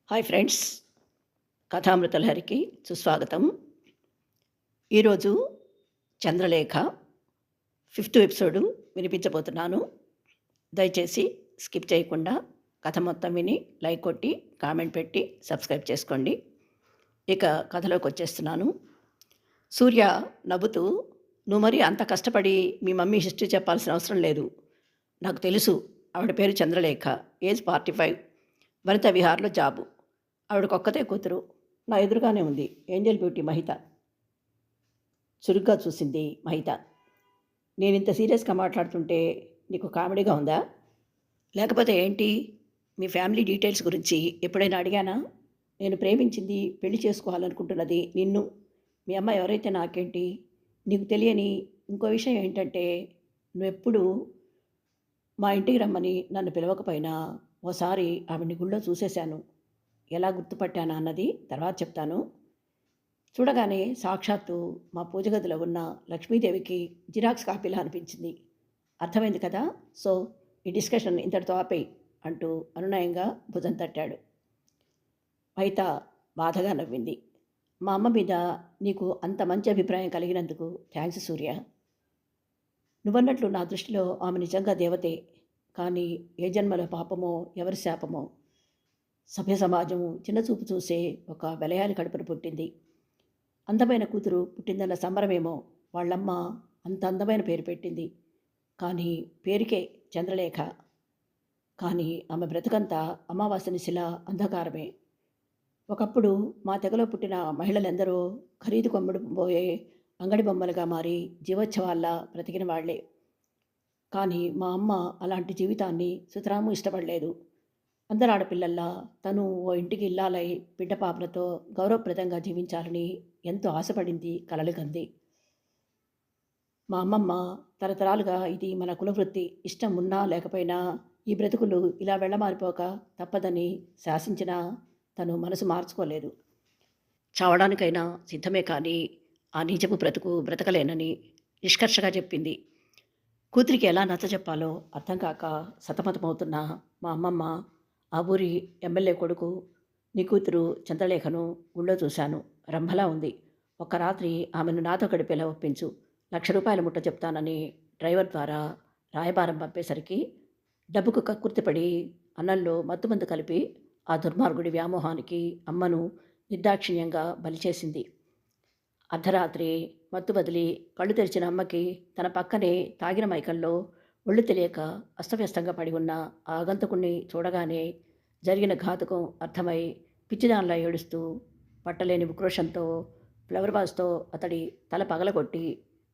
Hi friends, కథామృతలహరికి సుస్వాగతం. ఈరోజు Chandralekha 5th episode వినిపించబోతున్నాను. దయచేసి స్కిప్ చేయకుండా కథ మొత్తం విని లైక్ కొట్టి కామెంట్ పెట్టి సబ్స్క్రైబ్ చేసుకోండి. ఇక కథలోకి వచ్చేస్తున్నాను. సూర్య నవ్వుతూ, నువ్వు మరి అంత కష్టపడి మీ మమ్మీ హిస్టరీ చెప్పాల్సిన అవసరం లేదు. నాకు తెలుసు. ఆవిడ పేరు చంద్రలేఖ, ఏజ్ 45, వనిత విహార్లో జాబు. ఆవిడకొక్కతే కూతురు. నా ఎదురుగానే ఉంది ఏంజల్ బ్యూటీ మహిత. చురుగ్గా చూసింది మహిత. నేను ఇంత సీరియస్గా మాట్లాడుతుంటే నీకు కామెడీగా ఉందా? లేకపోతే ఏంటి? మీ ఫ్యామిలీ డీటెయిల్స్ గురించి ఎప్పుడైనా అడిగానా? నేను ప్రేమించింది, పెళ్లి చేసుకోవాలనుకుంటున్నది నిన్ను. మీ అమ్మ ఎవరైతే నాకేంటి? నీకు తెలియని ఇంకో విషయం ఏంటంటే, నువ్వెప్పుడు మా ఇంటికి రమ్మని నన్ను పిలవకపోయినా ఓసారి ఆవిడ్ని గుళ్ళో చూసేశాను. ఎలా గుర్తుపట్టానా అన్నది తర్వాత చెప్తాను. చూడగానే సాక్షాత్తు మా పూజ గదిలో ఉన్న లక్ష్మీదేవికి జిరాక్స్ కాపీలా అనిపించింది. అర్థమైంది కదా? సో ఈ డిస్కషన్ ఇంతటితో ఆపేయి అంటూ అనునయంగా భుజం తట్టాడు. మహిత బాధగా నవ్వింది. మా అమ్మ మీద నీకు అంత మంచి అభిప్రాయం కలిగినందుకు థ్యాంక్స్ సూర్య. నువ్వన్నట్లు నా దృష్టిలో ఆమె నిజంగా దేవతే. కానీ ఏ జన్మలో పాపమో ఎవరి శాపమో సభ్య సమాజము చిన్నచూపు చూసే ఒక వెలయాలి కడుపును పుట్టింది. అందమైన కూతురు పుట్టిందన్న సంబరమేమో వాళ్ళమ్మ అంత అందమైన పేరు పెట్టింది. కానీ పేరుకే చంద్రలేఖ. కానీ ఆమె బ్రతుకంతా అమావాస్యని శిల అంధకారమే. ఒకప్పుడు మా తెగలో పుట్టిన మహిళలెందరో ఖరీదు కొమ్ముడుపోయే అంగడి బొమ్మలుగా మారి జీవోత్సవాల్లా బ్రతికిన వాళ్లే. కానీ మా అమ్మ అలాంటి జీవితాన్ని సుతరాము ఇష్టపడలేదు. అందరు ఆడపిల్లల్లా తను ఓ ఇంటికి ఇల్లాలై బిడ్డ పాపలతో గౌరవప్రదంగా జీవించాలని ఎంతో ఆశపడింది, కలలు కంది. మా అమ్మమ్మ తరతరాలుగా ఇది మన కులవృత్తి, ఇష్టం ఉన్నా లేకపోయినా ఈ బ్రతుకులు ఇలా వెళ్ళమారిపోక తప్పదని శాసించినా తను మనసు మార్చుకోలేదు. చావడానికైనా సిద్ధమే కానీ ఆ నీచపు బ్రతుకు బ్రతకలేనని నిష్కర్షగా చెప్పింది. కూతురికి ఎలా నచ్చజెప్పాలో అర్థం కాక సతమతమవుతున్న మా అమ్మమ్మ, ఆ ఊరి ఎమ్మెల్యే కొడుకు నీ కూతురు చంద్రలేఖను గుళ్ళో చూశాను, రంభలా ఉంది. ఒక్క రాత్రి ఆమెను నాతో గడిపేలా ఒప్పించు, ₹1,00,000 ముట్ట చెప్తానని డ్రైవర్ ద్వారా రాయబారం పంపేసరికి డబ్బుకు కక్కుర్తిపడి అన్నంలో మత్తుమందు కలిపి ఆ దుర్మార్గుడి వ్యామోహానికి అమ్మను నిర్దాక్షిణ్యంగా బలిచేసింది. అర్ధరాత్రి మత్తు బదిలి కళ్ళు తెరిచిన అమ్మకి తన పక్కనే తాగిన మైకంలో ఒళ్ళు తెలియక అస్తవ్యస్తంగా పడి ఉన్న ఆ ఆగంతకుణ్ణి చూడగానే జరిగిన ఘాతుకం అర్థమై పిచ్చిదానిలా ఏడుస్తూ పట్టలేని ఉక్రోషంతో ఫ్లవర్ వాజ్తో అతడి తల పగలగొట్టి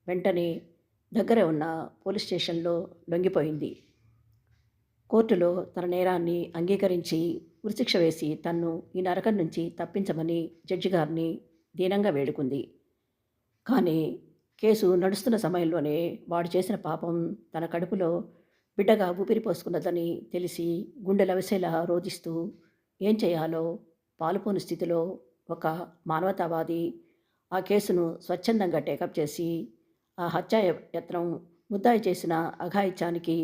వెంటనే దగ్గరే ఉన్న పోలీస్ స్టేషన్లో లొంగిపోయింది. కోర్టులో తన నేరాన్ని అంగీకరించి ఉరిశిక్ష వేసి తన్ను ఈ నరకం నుంచి తప్పించమని జడ్జి గారిని దీనంగా వేడుకుంది. కానీ కేసు నడుస్తున్న సమయంలోనే వాడు చేసిన పాపం తన కడుపులో బిడ్డగా ఊపిరి పోసుకున్నదని తెలిసి గుండెలవిసేలా రోధిస్తూ ఏం చేయాలో పాలుపోని స్థితిలో ఒక మానవతావాది ఆ కేసును స్వచ్ఛందంగా టేకప్ చేసి ఆ హత్యా యత్నం ముద్దాయి చేసిన అఘాయిత్యానికి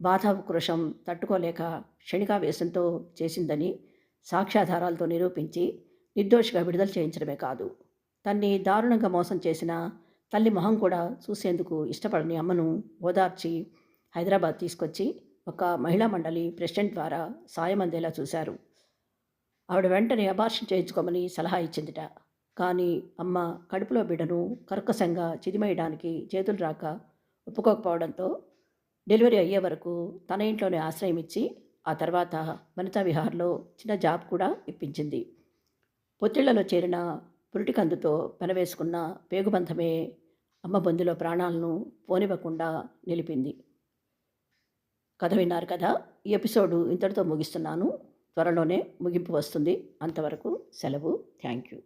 బాధాక్రోశం తట్టుకోలేక క్షణికావేశంతో చేసిందని సాక్ష్యాధారాలతో నిరూపించి నిర్దోషిగా విడుదల చేయించడమే కాదు, తన్ని దారుణంగా మోసం చేసిన తల్లి మొహం కూడా చూసేందుకు ఇష్టపడని అమ్మను ఓదార్చి హైదరాబాద్ తీసుకొచ్చి ఒక మహిళా మండలి ప్రెసిడెంట్ ద్వారా సాయం అందేలా చూశారు. ఆవిడ వెంటనే అబార్షన్ చేయించుకోమని సలహా ఇచ్చిందిట. కానీ అమ్మ కడుపులో బిడ్డను కర్కశంగా చిదిమేయడానికి చేతులు రాక ఒప్పుకోకపోవడంతో డెలివరీ అయ్యే వరకు తన ఇంట్లోనే ఆశ్రయం ఇచ్చి ఆ తర్వాత వనితా విహార్లో చిన్న జాబ్ కూడా ఇప్పించింది. పొత్తిళ్లలో చేరిన పురిటికందుతో పెనవేసుకున్న పేగుబంధమే అమ్మ బొందులో ప్రాణాలను పోనివ్వకుండా నిలిపింది. కథ విన్నారు కదా? ఈ ఎపిసోడు ఇంతటితో ముగిస్తున్నాను. త్వరలోనే ముగింపు వస్తుంది. అంతవరకు సెలవు. Thank you.